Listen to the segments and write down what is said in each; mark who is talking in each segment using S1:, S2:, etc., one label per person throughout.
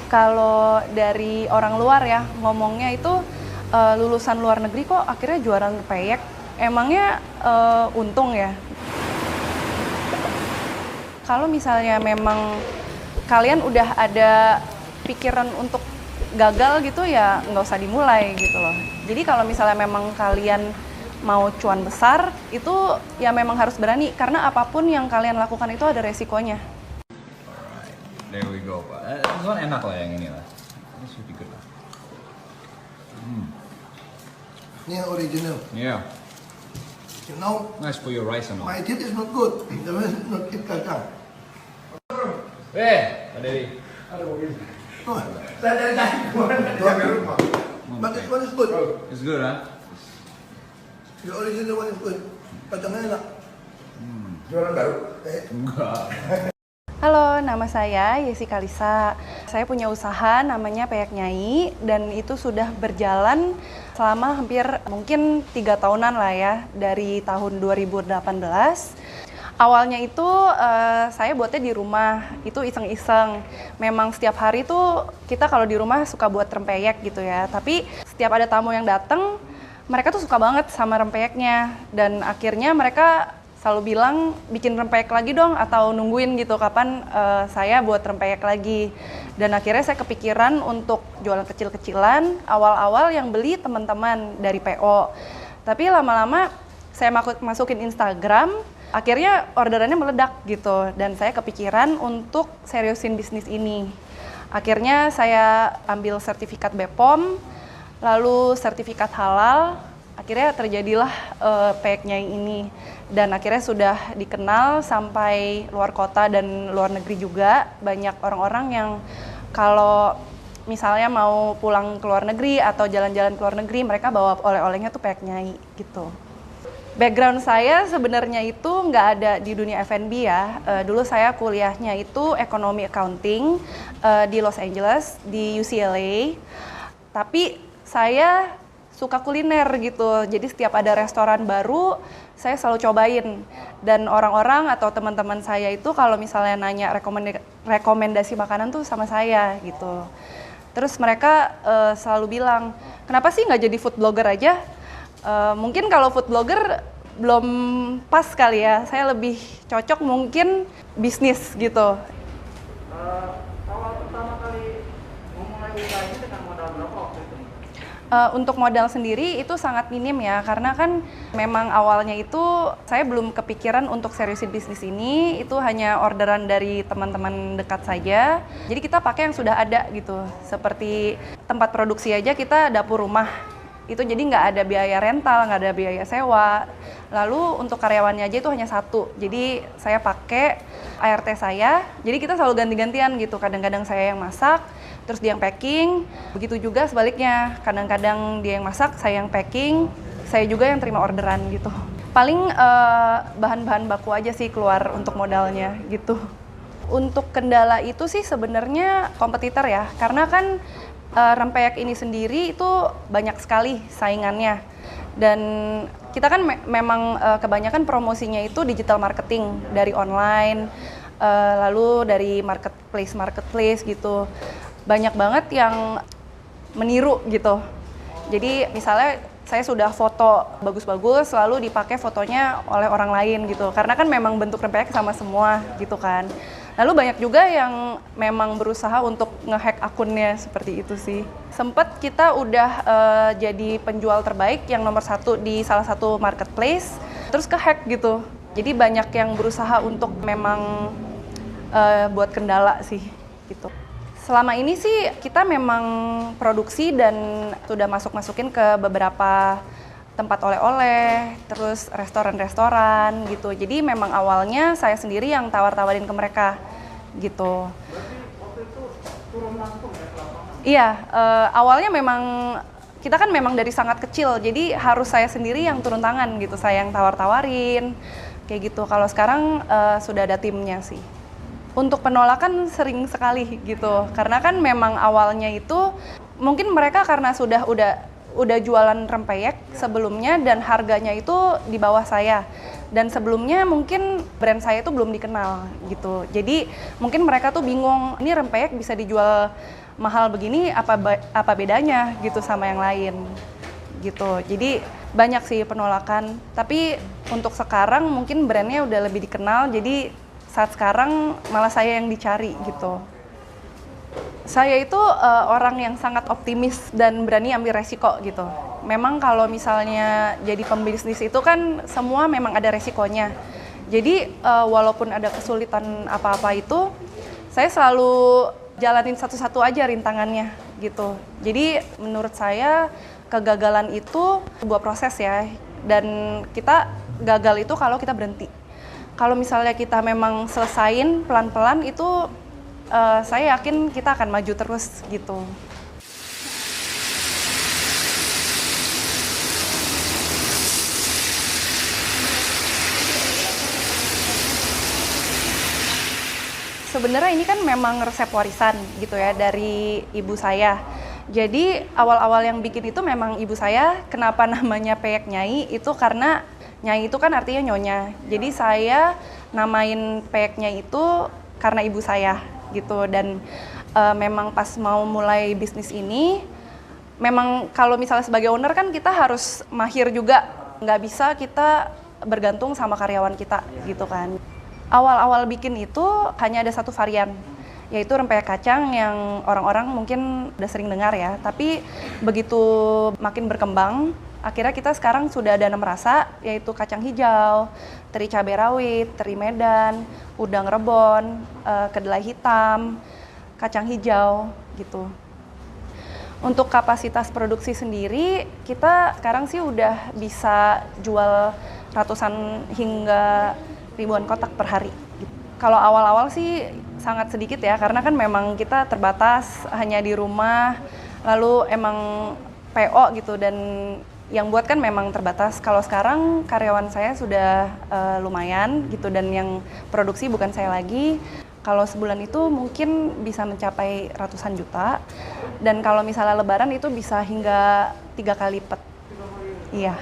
S1: Kalau dari orang luar ya, ngomongnya itu lulusan luar negeri kok akhirnya jualan rempeyek. Emangnya untung ya? Kalau misalnya memang kalian udah ada pikiran untuk gagal gitu ya nggak usah dimulai gitu loh. Jadi kalau misalnya memang kalian mau cuan besar, itu ya memang harus berani. Karena apapun yang kalian lakukan itu ada resikonya.
S2: There we go, Pak. This one enak lah yang ini lah. This should be good lah.
S3: Ini yang original.
S2: Yeah.
S3: You know,
S2: Nice for your rice and all.
S3: my teeth is not good. The one is not eat kacang.
S2: Pak Dewi.
S3: Oh, but this one is good.
S2: It's good, huh?
S3: The original one is good. Kacangnya enak. Jualan baru?
S2: Enggak.
S1: Halo, nama saya Yesi Kalisa. Saya punya usaha namanya Peyek Nyai dan itu sudah berjalan selama hampir mungkin 3 tahunan lah ya, dari tahun 2018. Awalnya itu saya buatnya di rumah, itu iseng-iseng. Memang setiap hari tuh kita kalau di rumah suka buat rempeyek gitu ya. Tapi setiap ada tamu yang datang, mereka tuh suka banget sama rempeyeknya. Dan akhirnya mereka selalu bilang bikin rempeyek lagi dong atau nungguin gitu kapan saya buat rempeyek lagi. Dan akhirnya saya kepikiran untuk jualan kecil-kecilan. Awal-awal yang beli teman-teman dari PO. Tapi lama-lama saya masukin Instagram. Akhirnya orderannya meledak gitu dan saya kepikiran untuk seriusin bisnis ini. Akhirnya saya ambil sertifikat BPOM, lalu sertifikat halal. Akhirnya terjadilah Peyek Nyai ini dan akhirnya sudah dikenal sampai luar kota dan luar negeri juga. Banyak orang-orang yang kalau misalnya mau pulang ke luar negeri atau jalan-jalan ke luar negeri, mereka bawa oleh-olehnya tuh Peyek Nyai gitu. Background saya sebenarnya itu nggak ada di dunia F&B ya. Dulu saya kuliahnya itu ekonomi accounting di Los Angeles, di UCLA. Tapi saya suka kuliner gitu. Jadi setiap ada restoran baru, saya selalu cobain. Dan orang-orang atau teman-teman saya itu kalau misalnya nanya rekomendasi makanan tuh sama saya gitu. Terus mereka selalu bilang, kenapa sih nggak jadi food blogger aja? Mungkin kalau food blogger belum pas kali ya, saya lebih cocok mungkin bisnis gitu.
S4: Awal pertama kali memulai usaha ini dengan modal berapa waktu itu?
S1: Untuk modal sendiri itu sangat minim ya, karena kan memang awalnya itu saya belum kepikiran untuk seriusin bisnis ini, itu hanya orderan dari teman-teman dekat saja. Jadi kita pakai yang sudah ada gitu, seperti tempat produksi aja kita dapur rumah. Itu jadi nggak ada biaya rental, nggak ada biaya sewa. Lalu untuk karyawannya aja itu hanya 1. Jadi saya pakai ART saya, jadi kita selalu ganti-gantian gitu. Kadang-kadang saya yang masak, terus dia yang packing. Begitu juga sebaliknya, kadang-kadang dia yang masak, saya yang packing, saya juga yang terima orderan gitu. Paling bahan-bahan baku aja sih keluar untuk modalnya gitu. Untuk kendala itu sih sebenarnya kompetitor ya, karena kan rempeyek ini sendiri itu banyak sekali saingannya dan kita kan memang kebanyakan promosinya itu digital marketing dari online lalu dari marketplace gitu, banyak banget yang meniru gitu. Jadi misalnya saya sudah foto bagus-bagus lalu dipakai fotonya oleh orang lain gitu, karena kan memang bentuk rempeyek sama semua gitu kan. Lalu banyak juga yang memang berusaha untuk ngehack akunnya, seperti itu sih. Sempet kita udah jadi penjual terbaik yang nomor 1 di salah satu marketplace, terus kehack gitu. Jadi banyak yang berusaha untuk memang buat kendala sih gitu. Selama ini sih kita memang produksi dan sudah masukin ke beberapa tempat oleh-oleh, terus restoran-restoran gitu. Jadi memang awalnya saya sendiri yang tawar-tawarin ke mereka gitu.
S4: Berarti waktu itu turun langsung ya ke lapangan?
S1: Iya, awalnya memang kita kan memang dari sangat kecil, jadi harus saya sendiri yang turun tangan gitu, saya yang tawar-tawarin kayak gitu. Kalau sekarang sudah ada timnya sih. Untuk penolakan sering sekali gitu, karena kan memang awalnya itu mungkin mereka karena udah jualan rempeyek sebelumnya dan harganya itu di bawah saya. Dan sebelumnya mungkin brand saya itu belum dikenal gitu. Jadi mungkin mereka tuh bingung, ini rempeyek bisa dijual mahal begini apa bedanya gitu sama yang lain gitu. Jadi banyak sih penolakan, tapi untuk sekarang mungkin brandnya udah lebih dikenal, jadi saat sekarang malah saya yang dicari gitu. Saya itu orang yang sangat optimis dan berani ambil resiko gitu. Memang kalau misalnya jadi pembisnis itu kan semua memang ada resikonya. Jadi walaupun ada kesulitan apa-apa itu, saya selalu jalanin satu-satu aja rintangannya gitu. Jadi menurut saya kegagalan itu sebuah proses ya, dan kita gagal itu kalau kita berhenti. Kalau misalnya kita memang selesain pelan-pelan itu, saya yakin kita akan maju terus gitu. Sebenarnya ini kan memang resep warisan gitu ya dari ibu saya. Jadi awal-awal yang bikin itu memang ibu saya. Kenapa namanya Peyek Nyai itu karena Nyai itu kan artinya nyonya. Jadi saya namain Peyek Nyai itu karena ibu saya gitu. Dan memang pas mau mulai bisnis ini, memang kalau misalnya sebagai owner kan kita harus mahir juga. Nggak bisa kita bergantung sama karyawan kita gitu kan. Awal-awal bikin itu hanya ada satu varian, yaitu rempeyek kacang yang orang-orang mungkin udah sering dengar ya. Tapi begitu makin berkembang, akhirnya kita sekarang sudah ada 6 rasa, yaitu kacang hijau, teri cabai rawit, teri Medan, udang rebon, kedelai hitam, kacang hijau gitu. Untuk kapasitas produksi sendiri, kita sekarang sih udah bisa jual ratusan hingga ribuan kotak per hari. Kalau awal-awal sih sangat sedikit ya, karena kan memang kita terbatas hanya di rumah, lalu emang PO gitu, dan yang buat kan memang terbatas. Kalau sekarang karyawan saya sudah lumayan gitu, dan yang produksi bukan saya lagi. Kalau sebulan itu mungkin bisa mencapai ratusan juta, dan kalau misalnya lebaran itu bisa hingga 3 kali lipat. Iya.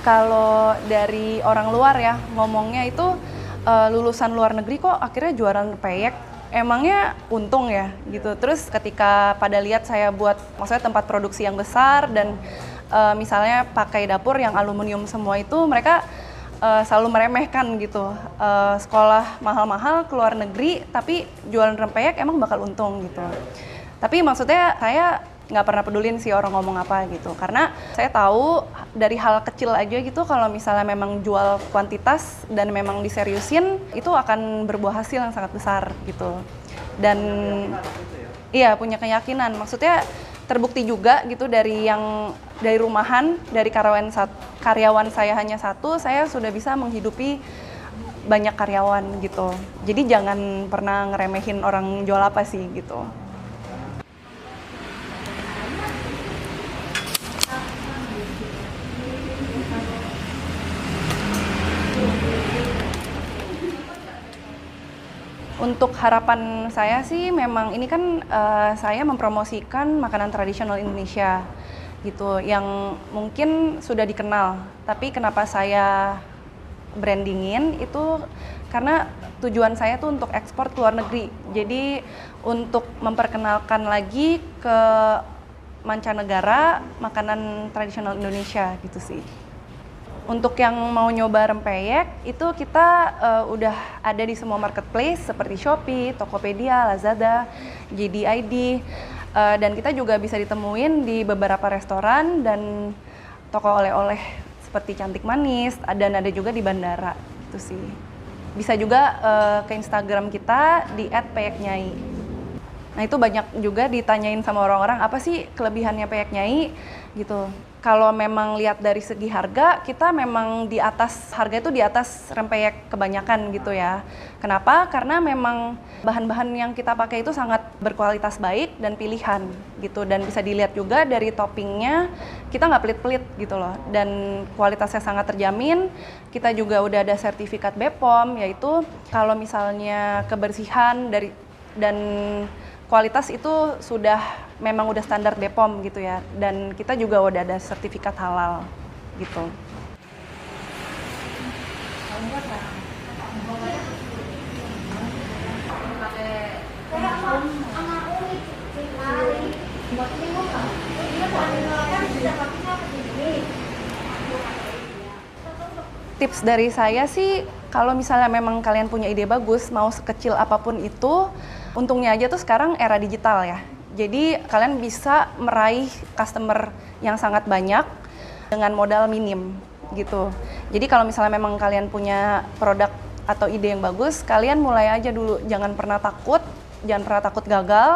S1: Kalau dari orang luar ya, ngomongnya itu lulusan luar negeri kok akhirnya jualan rempeyek, emangnya untung ya gitu. Terus ketika pada lihat saya buat, maksudnya tempat produksi yang besar dan misalnya pakai dapur yang aluminium semua itu, mereka selalu meremehkan gitu. Sekolah mahal-mahal ke luar negeri tapi jualan rempeyek emang bakal untung gitu. Tapi maksudnya saya nggak pernah pedulin sih orang ngomong apa gitu, karena saya tahu dari hal kecil aja gitu, kalau misalnya memang jual kuantitas dan memang diseriusin, itu akan berbuah hasil yang sangat besar gitu. Dan iya, punya keyakinan, maksudnya terbukti juga gitu dari rumahan, dari karyawan saya hanya satu, saya sudah bisa menghidupi banyak karyawan gitu. Jadi jangan pernah ngeremehin orang jual apa sih gitu. Untuk harapan saya sih memang ini kan saya mempromosikan makanan tradisional Indonesia gitu, yang mungkin sudah dikenal. Tapi kenapa saya brandingin itu karena tujuan saya tuh untuk ekspor ke luar negeri. Jadi untuk memperkenalkan lagi ke mancanegara makanan tradisional Indonesia gitu sih. Untuk yang mau nyoba rempeyek, itu kita udah ada di semua marketplace seperti Shopee, Tokopedia, Lazada, JD.ID, dan kita juga bisa ditemuin di beberapa restoran dan toko oleh-oleh seperti Cantik Manis, dan ada juga di bandara, itu sih. Bisa juga ke Instagram kita di @peyeknyai. Nah itu banyak juga ditanyain sama orang-orang, apa sih kelebihannya Peyek Nyai gitu. Kalau memang lihat dari segi harga, kita memang di atas, harga itu di atas rempeyek kebanyakan gitu ya. Kenapa? Karena memang bahan-bahan yang kita pakai itu sangat berkualitas baik dan pilihan gitu. Dan bisa dilihat juga dari toppingnya, kita nggak pelit-pelit gitu loh. Dan kualitasnya sangat terjamin. Kita juga udah ada sertifikat BPOM, yaitu kalau misalnya kebersihan dan kualitas itu memang udah standar BPOM gitu ya, dan kita juga udah ada sertifikat halal gitu. Tips dari saya sih, kalau misalnya memang kalian punya ide bagus, mau sekecil apapun itu, untungnya aja tuh sekarang era digital ya. Jadi kalian bisa meraih customer yang sangat banyak dengan modal minim gitu. Jadi kalau misalnya memang kalian punya produk atau ide yang bagus, kalian mulai aja dulu. Jangan pernah takut gagal.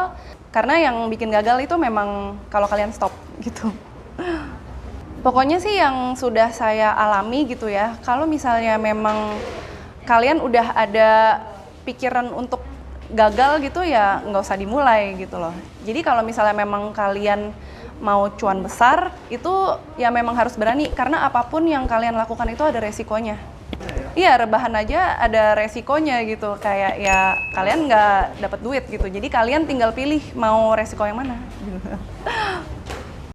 S1: Karena yang bikin gagal itu memang kalau kalian stop gitu. Pokoknya sih yang sudah saya alami gitu ya, kalau misalnya memang kalian udah ada pikiran untuk gagal gitu ya nggak usah dimulai gitu loh. Jadi kalau misalnya memang kalian mau cuan besar, itu ya memang harus berani, karena apapun yang kalian lakukan itu ada resikonya. Iya, rebahan aja ada resikonya gitu, kayak ya kalian nggak dapat duit gitu. Jadi kalian tinggal pilih mau resiko yang mana.